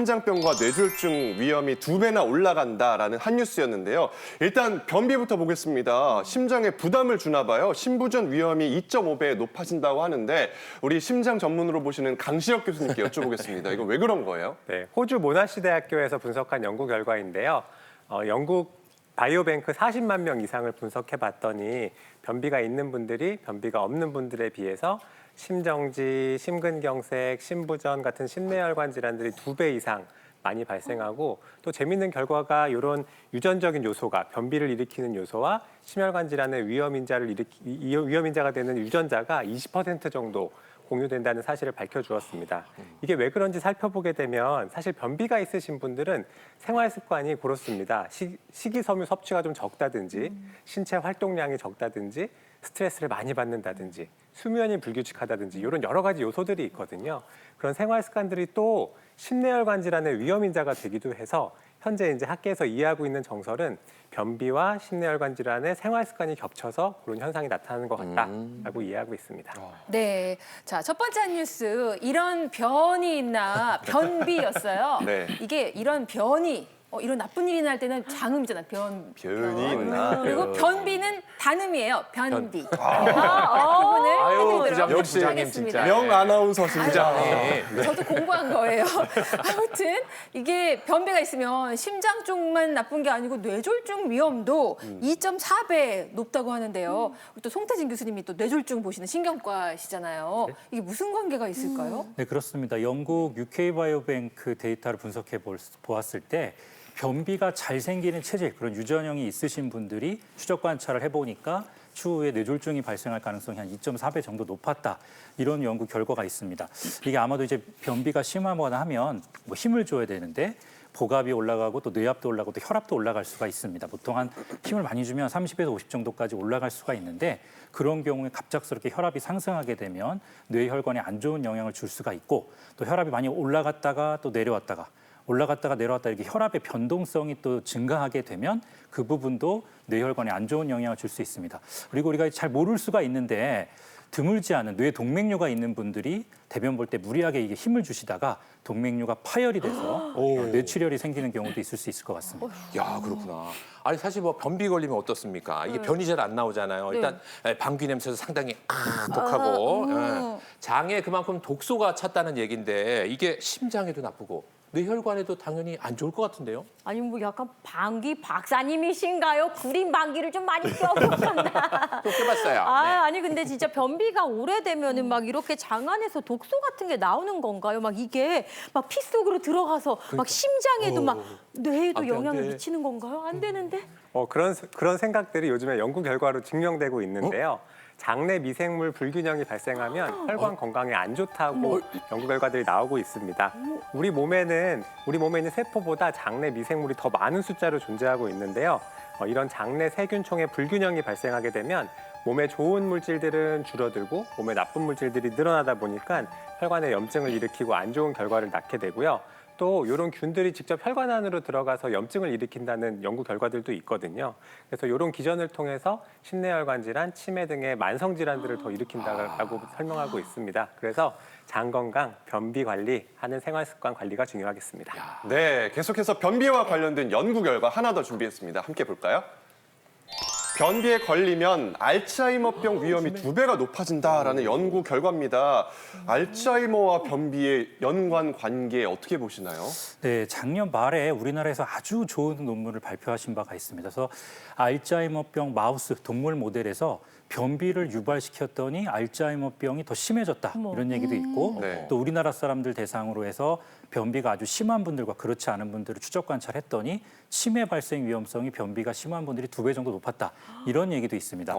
심장병과 뇌졸중 위험이 2배나 올라간다라는 한 뉴스였는데요. 일단 변비부터 보겠습니다. 심장에 부담을 주나 봐요. 심부전 위험이 2.5배 높아진다고 하는데 우리 심장 전문으로 보시는 강시혁 교수님께 여쭤보겠습니다. 이거 왜 그런 거예요? 네, 호주 모나시 대학교에서 분석한 연구 결과인데요. 영국 바이오뱅크 40만 명 이상을 분석해 봤더니 변비가 있는 분들이 변비가 없는 분들에 비해서 심정지, 심근경색, 심부전 같은 심내혈관 질환들이 2배 이상 많이 발생하고 또 재밌는 결과가 이런 유전적인 요소가 변비를 일으키는 요소와 심혈관 질환의 위험인자가 되는 유전자가 20% 정도 공유된다는 사실을 밝혀주었습니다. 이게 왜 그런지 살펴보게 되면 사실 변비가 있으신 분들은 생활 습관이 그렇습니다. 식이섬유 섭취가 좀 적다든지 신체 활동량이 적다든지 스트레스를 많이 받는다든지 수면이 불규칙하다든지 이런 여러 가지 요소들이 있거든요. 그런 생활 습관들이 또 심내혈관 질환의 위험인자가 되기도 해서 현재 이제 학계에서 이해하고 있는 정설은 변비와 심내혈관 질환의 생활 습관이 겹쳐서 그런 현상이 나타나는 것 같다라고 이해하고 있습니다. 네, 자, 첫 번째 뉴스 이런 변이 있나 변비였어요. 네. 이게 이런 변이 이런 나쁜 일이 날 때는 장음이잖아. 변이 있나? 그리고 변비는 단음이에요. 변비. 그 부분을 해드리도록 역시 하겠습니다. 명 아나운서십니다. 저도 공부한 거예요. 아무튼 이게 변비가 있으면 심장 쪽만 나쁜 게 아니고 뇌졸중 위험도 2.4배 높다고 하는데요. 또 송태진 교수님이 또 뇌졸중 보시는 신경과시잖아요. 이게 무슨 관계가 있을까요? 네, 그렇습니다. 영국 UK 바이오뱅크 데이터를 분석해 보았을 때 변비가 잘 생기는 체질, 그런 유전형이 있으신 분들이 추적 관찰을 해보니까 추후에 뇌졸중이 발생할 가능성이 한 2.4배 정도 높았다. 이런 연구 결과가 있습니다. 이게 아마도 이제 변비가 심하거나 하면 뭐 힘을 줘야 되는데 복압이 올라가고 또 뇌압도 올라가고 또 혈압도 올라갈 수가 있습니다. 보통 한 힘을 많이 주면 30에서 50 정도까지 올라갈 수가 있는데 그런 경우에 갑작스럽게 혈압이 상승하게 되면 뇌혈관에 안 좋은 영향을 줄 수가 있고 또 혈압이 많이 올라갔다가 또 내려왔다가 올라갔다가 내려왔다 이렇게 혈압의 변동성이 또 증가하게 되면 그 부분도 뇌혈관에 안 좋은 영향을 줄 수 있습니다. 그리고 우리가 잘 모를 수가 있는데 드물지 않은 뇌 동맥류가 있는 분들이 대변 볼 때 무리하게 이게 힘을 주시다가 동맥류가 파열이 돼서 뇌출혈이 생기는 경우도 있을 수 있을 것 같습니다. 야, 그렇구나. 아니 사실 뭐 변비 걸리면 어떻습니까? 이게 변이 잘 안 나오잖아요. 일단 방귀 냄새도 상당히 독하고 장에 그만큼 독소가 찼다는 얘기인데 이게 심장에도 나쁘고 뇌혈관에도 당연히 안 좋을 것 같은데요. 아니 뭐 약간 방귀 박사님이신가요? 구린 방귀를 좀 많이 껴보셨나? 또 껴봤어요. 아니 근데 진짜 변비가 오래되면은 막 이렇게 장 안에서 독소 같은 게 나오는 건가요? 막 이게 막 피 속으로 들어가서 막 심장에도 막 뇌에도 안 돼, 안 영향을 돼. 미치는 건가요? 안 되는데? 그런 생각들이 요즘에 연구 결과로 증명되고 있는데요. 장내 미생물 불균형이 발생하면 혈관 건강에 안 좋다고 연구 결과들이 나오고 있습니다. 우리 몸에 있는 세포보다 장내 미생물이 더 많은 숫자로 존재하고 있는데요. 이런 장내 세균총의 불균형이 발생하게 되면 몸에 좋은 물질들은 줄어들고 몸에 나쁜 물질들이 늘어나다 보니까 혈관에 염증을 일으키고 안 좋은 결과를 낳게 되고요. 또 이런 균들이 직접 혈관 안으로 들어가서 염증을 일으킨다는 연구 결과들도 있거든요. 그래서 이런 기전을 통해서 심내혈관 질환, 치매 등의 만성 질환들을 더 일으킨다고 설명하고 있습니다. 그래서 장 건강, 변비 관리하는 생활 습관 관리가 중요하겠습니다. 네, 계속해서 변비와 관련된 연구 결과 하나 더 준비했습니다. 함께 볼까요? 변비에 걸리면 알츠하이머병 위험이 2배가 높아진다라는 연구 결과입니다. 알츠하이머와 변비의 연관 관계 어떻게 보시나요? 네, 작년 말에 우리나라에서 아주 좋은 논문을 발표하신 바가 있습니다. 그래서 알츠하이머병 마우스 동물 모델에서 변비를 유발시켰더니 알츠하이머병이 더 심해졌다 이런 얘기도 있고 네. 또 우리나라 사람들 대상으로 해서 변비가 아주 심한 분들과 그렇지 않은 분들을 추적 관찰했더니 치매 발생 위험성이 변비가 심한 분들이 2배 정도 높았다 이런 얘기도 있습니다.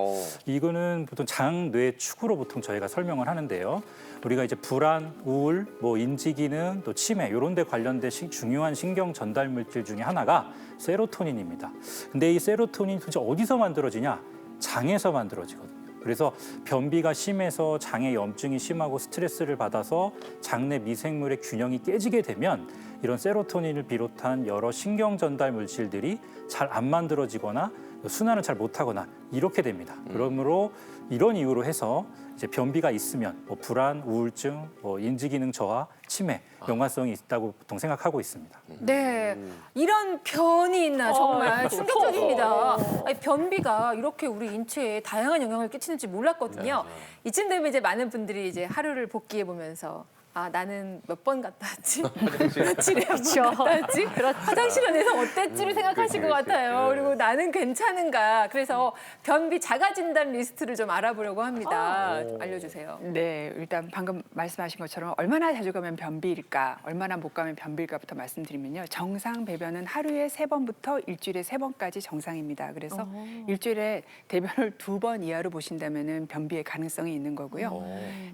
이거는 보통 장뇌 축으로 보통 저희가 설명을 하는데요. 우리가 이제 불안, 우울, 뭐 인지 기능, 또 치매 이런 데 관련된 중요한 신경 전달 물질 중에 하나가 세로토닌입니다. 근데 이 세로토닌이 도대체 어디서 만들어지냐? 장에서 만들어지거든요. 그래서 변비가 심해서 장에 염증이 심하고 스트레스를 받아서 장내 미생물의 균형이 깨지게 되면 이런 세로토닌을 비롯한 여러 신경 전달 물질들이 잘 안 만들어지거나 순환을 잘 못하거나 이렇게 됩니다. 그러므로 이런 이유로 해서 이제 변비가 있으면 뭐 불안, 우울증, 뭐 인지기능 저하, 치매, 연관성이 있다고 보통 생각하고 있습니다. 네, 이런 변이 있나 정말 충격적입니다. 아니, 변비가 이렇게 우리 인체에 다양한 영향을 끼치는지 몰랐거든요. 이쯤 되면 이제 많은 분들이 이제 하루를 복기해 보면서 아 나는 몇 번 갔다 왔지? 며칠에 한 번 갔다 왔지? 화장실에 내서 어땠지를 생각하실 것 같아요. 그리고 나는 괜찮은가? 그래서 변비 자가 진단 리스트를 좀 알아보려고 합니다. 알려주세요. 네, 일단 방금 말씀하신 것처럼 얼마나 자주 가면 변비일까, 얼마나 못 가면 변비일까부터 말씀드리면요. 정상 배변은 하루에 3번부터 일주일에 3번까지 정상입니다. 그래서 일주일에 대변을 2번 이하로 보신다면은 변비의 가능성이 있는 거고요.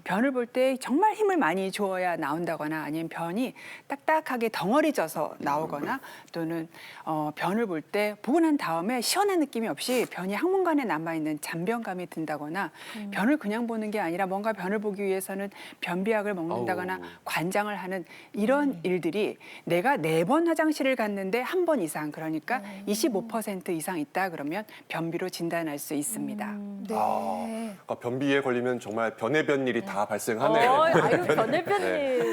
변을 볼 때 정말 힘을 많이 줘야 나온다거나 아니면 변이 딱딱하게 덩어리 져서 나오거나 또는 변을 볼 때 보고 난 다음에 시원한 느낌이 없이 변이 항문관에 남아있는 잔변감이 든다거나 변을 그냥 보는 게 아니라 뭔가 변을 보기 위해서는 변비약을 먹는다거나 관장을 하는 이런 일들이 내가 4번 화장실을 갔는데 1번 이상 그러니까 25% 이상 있다 그러면 변비로 진단할 수 있습니다. 네. 그러니까 변비에 걸리면 정말 변해변 일이 다 발생하네요. 아유 변해변님.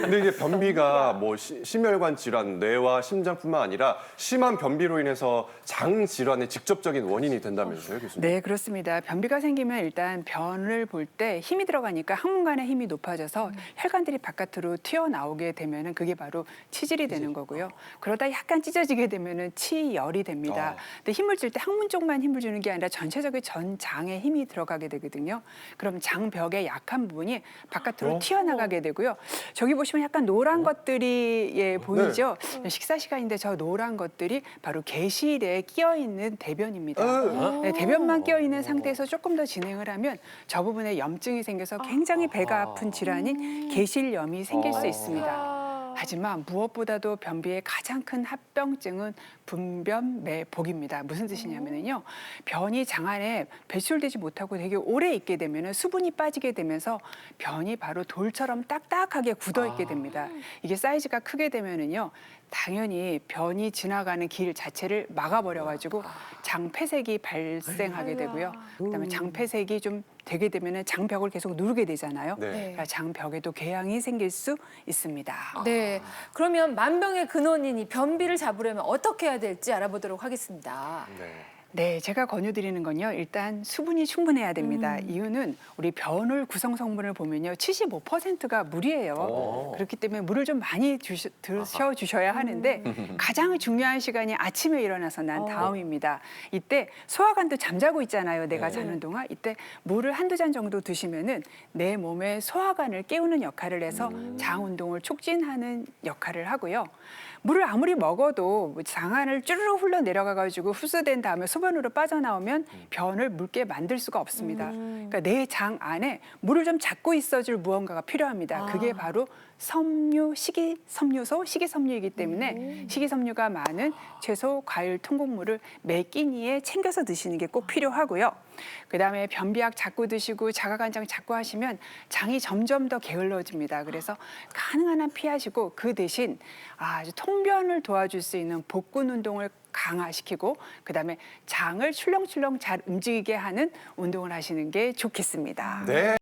근데 이제 변비가 뭐 심혈관 질환, 뇌와 심장뿐만 아니라 심한 변비로 인해서 장 질환의 직접적인 원인이 된다면서요, 교수님? 네, 그렇습니다. 변비가 생기면 일단 변을 볼 때 힘이 들어가니까 항문관의 힘이 높아져서 혈관들이 바깥으로 튀어나오게 되면은 그게 바로 치질이 되는 거고요. 그러다 약간 찢어지게 되면은 치열이 됩니다. 근데 힘을 줄 때 항문 쪽만 힘을 주는 게 아니라 전체적인 전 장에 힘이 들어가게 되거든요. 그럼 장벽의 약한 부분이 바깥으로 튀어나가게 되고요. 저기 보시면 약간 노란 것들이 예, 보이죠? 식사 시간인데 저 노란 것들이 바로 개실에 끼어 있는 대변입니다. 네, 대변만 끼어 있는 상태에서 조금 더 진행을 하면 저 부분에 염증이 생겨서 굉장히 배가 아픈 질환인 개실염이 생길 수 있습니다. 하지만 무엇보다도 변비의 가장 큰 합병증은 분변매복입니다. 무슨 뜻이냐면요, 변이 장 안에 배출되지 못하고 되게 오래 있게 되면 수분이 빠지게 되면서 변이 바로 돌처럼 딱딱하게 굳어 있게 됩니다. 이게 사이즈가 크게 되면은요, 당연히 변이 지나가는 길 자체를 막아버려가지고 장폐색이 발생하게 되고요. 그다음에 장폐색이 좀 되게 되면은 장벽을 계속 누르게 되잖아요. 네. 그러니까 장벽에도 궤양이 생길 수 있습니다. 네. 그러면 만병의 근원인 이 변비를 잡으려면 어떻게 해야 될지 알아보도록 하겠습니다. 네, 제가 권유드리는 건요. 일단 수분이 충분해야 됩니다. 이유는 우리 변을 구성 성분을 보면요. 75%가 물이에요. 그렇기 때문에 물을 좀 많이 드셔주셔야 하는데 가장 중요한 시간이 아침에 일어나서 난 다음입니다. 이때 소화관도 잠자고 있잖아요. 내가 자는 동안. 이때 물을 한두 잔 정도 드시면은 내 몸의 소화관을 깨우는 역할을 해서 장 운동을 촉진하는 역할을 하고요. 물을 아무리 먹어도 장 안을 쭈르르 흘러 내려가가지고 흡수된 다음에 소변으로 빠져나오면 변을 묽게 만들 수가 없습니다. 그러니까 내 장 안에 물을 좀 잡고 있어줄 무언가가 필요합니다. 그게 바로 섬유, 식이섬유소, 식이섬유이기 때문에 식이섬유가 많은 채소, 과일, 통곡물을 매 끼니에 챙겨서 드시는 게 꼭 필요하고요. 그다음에 변비약 자꾸 드시고 자가간장 자꾸 하시면 장이 점점 더 게을러집니다. 그래서 가능한 한 피하시고 그 대신 아주 통변을 도와줄 수 있는 복근 운동을 강화시키고 그다음에 장을 출렁출렁 잘 움직이게 하는 운동을 하시는 게 좋겠습니다. 네.